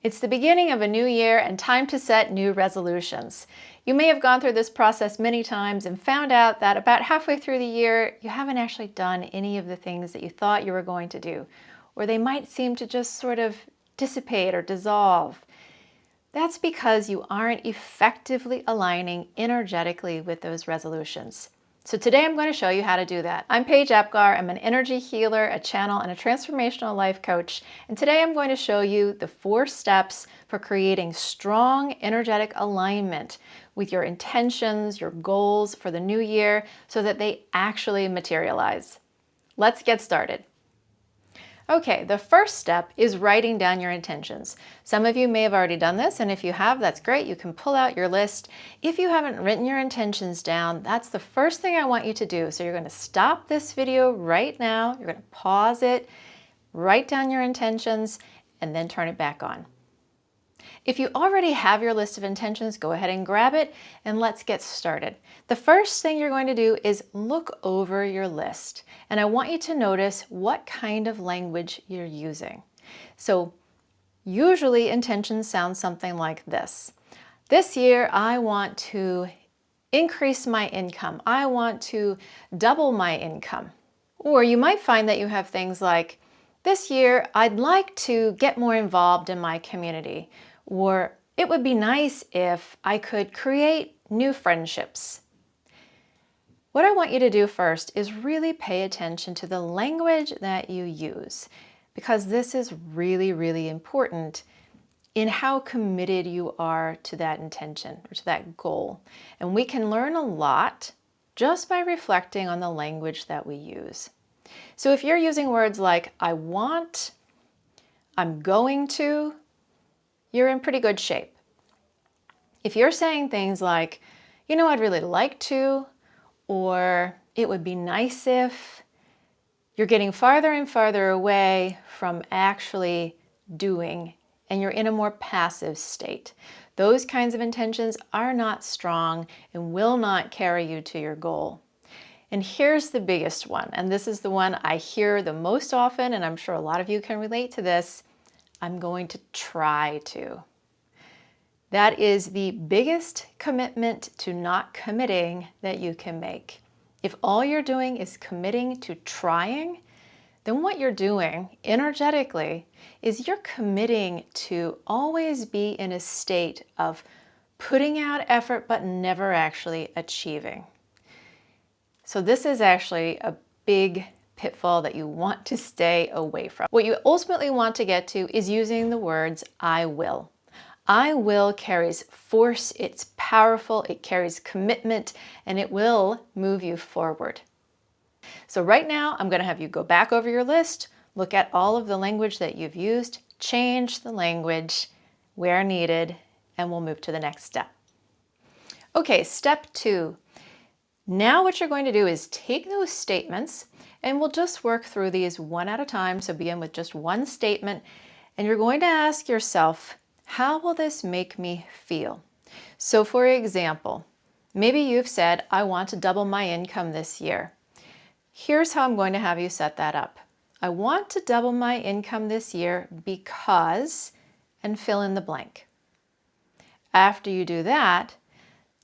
It's the beginning of a new year and time to set new resolutions. You may have gone through this process many times and found out that about halfway through the year, you haven't actually done any of the things that you thought you were going to do, or they might seem to just sort of dissipate or dissolve. That's because you aren't effectively aligning energetically with those resolutions. So today I'm going to show you how to do that. I'm Paige Apgar. I'm an energy healer, a channel, and a transformational life coach. And today I'm going to show you the 4 steps for creating strong energetic alignment with your intentions, your goals for the new year so that they actually materialize. Let's get started. Okay, the first step is writing down your intentions. Some of you may have already done this, and if you have, that's great. You can pull out your list. If you haven't written your intentions down, that's the first thing I want you to do. So you're going to stop this video right now. You're going to pause it, write down your intentions, and then turn it back on. If you already have your list of intentions, go ahead and grab it and let's get started. The first thing you're going to do is look over your list. And I want you to notice what kind of language you're using. So usually intentions sound something like this. This year, I want to increase my income. I want to double my income. Or you might find that you have things like, this year, I'd like to get more involved in my community. Or it would be nice if I could create new friendships. What I want you to do first is really pay attention to the language that you use, because this is really, really important in how committed you are to that intention or to that goal. And we can learn a lot just by reflecting on the language that we use. So if you're using words like I want, I'm going to, you're in pretty good shape. If you're saying things like, you know, I'd really like to, or it would be nice if, you're getting farther and farther away from actually doing, and you're in a more passive state. Those kinds of intentions are not strong and will not carry you to your goal. And here's the biggest one, and this is the one I hear the most often, and I'm sure a lot of you can relate to this. I'm going to try to. That is the biggest commitment to not committing that you can make. If all you're doing is committing to trying, then what you're doing energetically is you're committing to always be in a state of putting out effort but never actually achieving. So this is actually a big pitfall that you want to stay away from. What you ultimately want to get to is using the words I will. I will carries force, it's powerful, it carries commitment, and it will move you forward. So right now, I'm going to have you go back over your list, look at all of the language that you've used, change the language where needed, and we'll move to the next step. Okay, step 2. Now what you're going to do is take those statements, and we'll just work through these one at a time. So begin with just one statement, and you're going to ask yourself, how will this make me feel? So for example, maybe you've said, I want to double my income this year. Here's how I'm going to have you set that up. I want to double my income this year because, and fill in the blank. After you do that,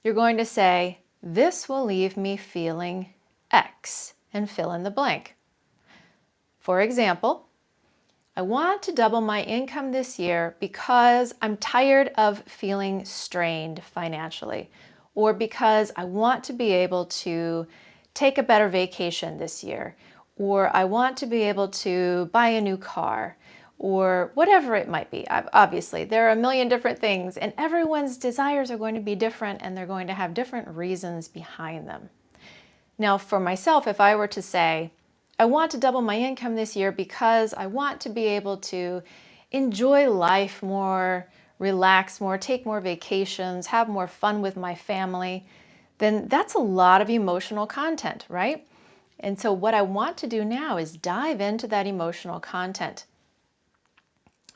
you're going to say, this will leave me feeling X, and fill in the blank. For example, I want to double my income this year because I'm tired of feeling strained financially, or because I want to be able to take a better vacation this year, or I want to be able to buy a new car, or whatever it might be. Obviously, there are a million different things, and everyone's desires are going to be different, and they're going to have different reasons behind them. Now, for myself, if I were to say, I want to double my income this year because I want to be able to enjoy life more, relax more, take more vacations, have more fun with my family, then that's a lot of emotional content, right? And so what I want to do now is dive into that emotional content.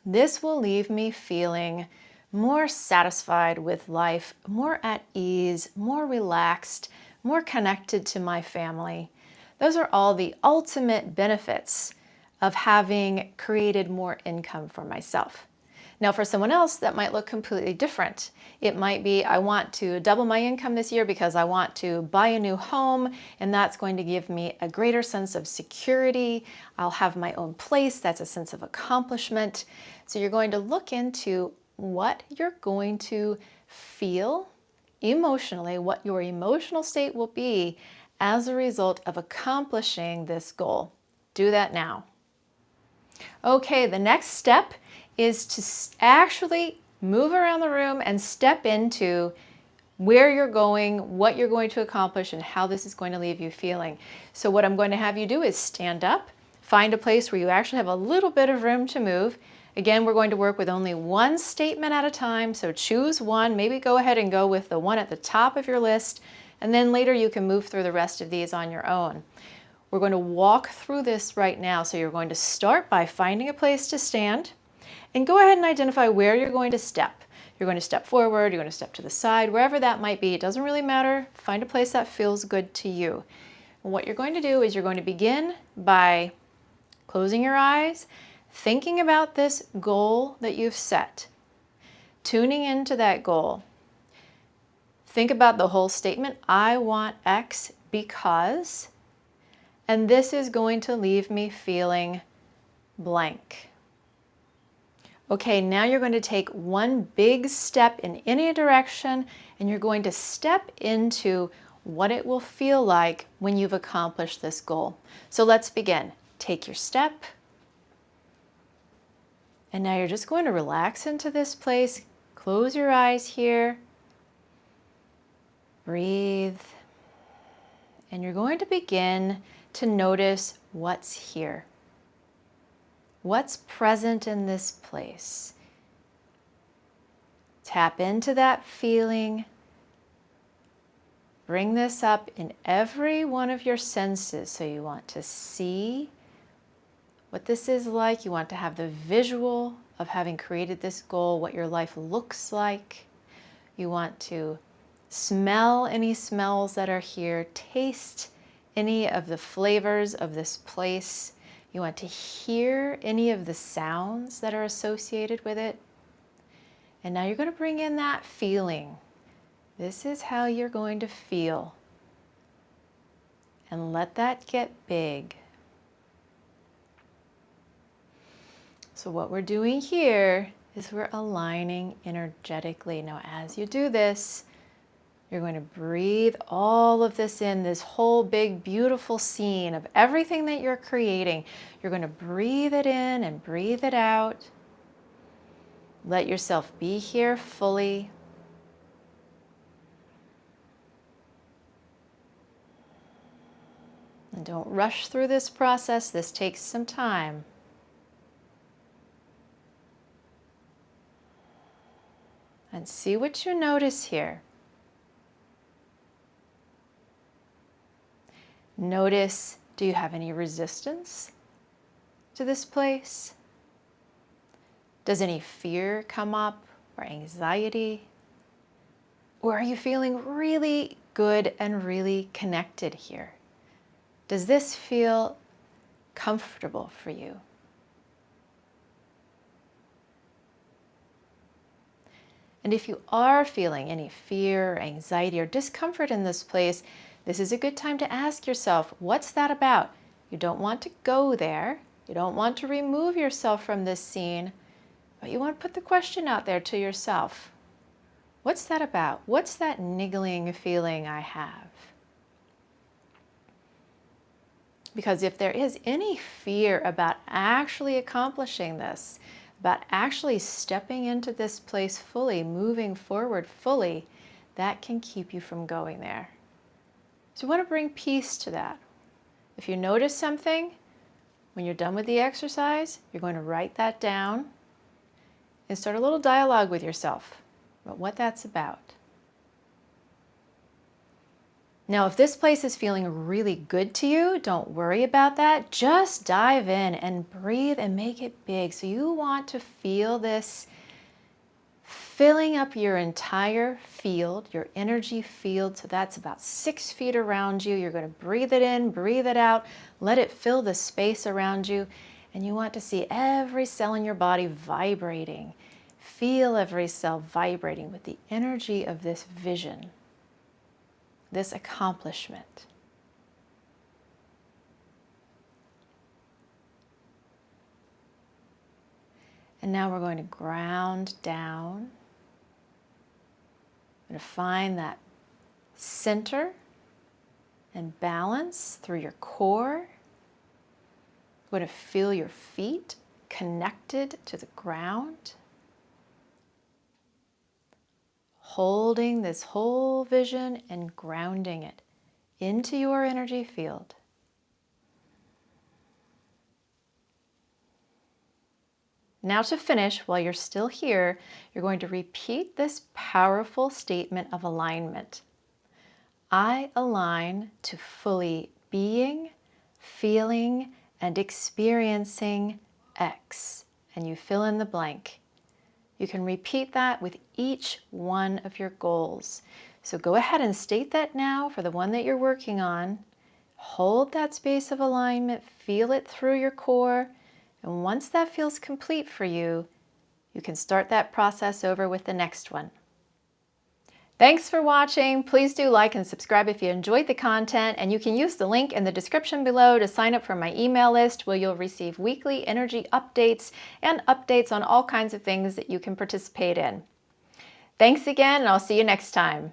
This will leave me feeling more satisfied with life, more at ease, more relaxed, more connected to my family. Those are all the ultimate benefits of having created more income for myself. Now, for someone else, that might look completely different. It might be, I want to double my income this year because I want to buy a new home, and that's going to give me a greater sense of security. I'll have my own place. That's a sense of accomplishment. So you're going to look into what you're going to feel emotionally, what your emotional state will be as a result of accomplishing this goal. Do that now. Okay, the next step is to actually move around the room and step into where you're going, what you're going to accomplish, and how this is going to leave you feeling. So what I'm going to have you do is stand up, find a place where you actually have a little bit of room to move. Again, we're going to work with only one statement at a time, so choose one. Maybe go ahead and go with the one at the top of your list, and then later you can move through the rest of these on your own. We're going to walk through this right now, so you're going to start by finding a place to stand. And go ahead and identify where you're going to step. You're going to step forward, you're going to step to the side, wherever that might be. It doesn't really matter. Find a place that feels good to you. And what you're going to do is you're going to begin by closing your eyes, thinking about this goal that you've set, tuning into that goal. Think about the whole statement, I want X because, and this is going to leave me feeling blank. Okay, now you're going to take one big step in any direction, and you're going to step into what it will feel like when you've accomplished this goal. So let's begin. Take your step, and now you're just going to relax into this place. Close your eyes here. Breathe. And you're going to begin to notice what's here. What's present in this place? Tap into that feeling. Bring this up in every one of your senses. So you want to see what this is like. You want to have the visual of having created this goal, what your life looks like. You want to smell any smells that are here, taste any of the flavors of this place. You want to hear any of the sounds that are associated with it. And now you're going to bring in that feeling. This is how you're going to feel. And let that get big. So what we're doing here is we're aligning energetically. Now as you do this, you're going to breathe all of this in, this whole big, beautiful scene of everything that you're creating. You're going to breathe it in and breathe it out. Let yourself be here fully. And don't rush through this process. This takes some time. And see what you notice here. Notice, do you have any resistance to this place? Does any fear come up or anxiety? Or are you feeling really good and really connected here? Does this feel comfortable for you? And if you are feeling any fear, or anxiety, or discomfort in this place, this is a good time to ask yourself, what's that about? You don't want to go there. You don't want to remove yourself from this scene, but you want to put the question out there to yourself. What's that about? What's that niggling feeling I have? Because if there is any fear about actually accomplishing this, about actually stepping into this place fully, moving forward fully, that can keep you from going there. So you want to bring peace to that. If you notice something, when you're done with the exercise, you're going to write that down and start a little dialogue with yourself about what that's about. Now, if this place is feeling really good to you, don't worry about that. Just dive in and breathe and make it big. So you want to feel this filling up your entire field, your energy field. So that's about 6 feet around you. You're going to breathe it in, breathe it out, let it fill the space around you. And you want to see every cell in your body vibrating, Feel every cell vibrating with the energy of this vision, this accomplishment. And now we're going to ground down. We're going to find that center and balance through your core. We're going to feel your feet connected to the ground. Holding this whole vision and grounding it into your energy field. Now to finish, while you're still here, you're going to repeat this powerful statement of alignment. I align to fully being, feeling, and experiencing X. And you fill in the blank. You can repeat that with each one of your goals. So go ahead and state that now for the one that you're working on. Hold that space of alignment, feel it through your core, and once that feels complete for you, you can start that process over with the next one. Thanks for watching. Please do like and subscribe if you enjoyed the content, and you can use the link in the description below to sign up for my email list where you'll receive weekly energy updates and updates on all kinds of things that you can participate in. Thanks again, and I'll see you next time.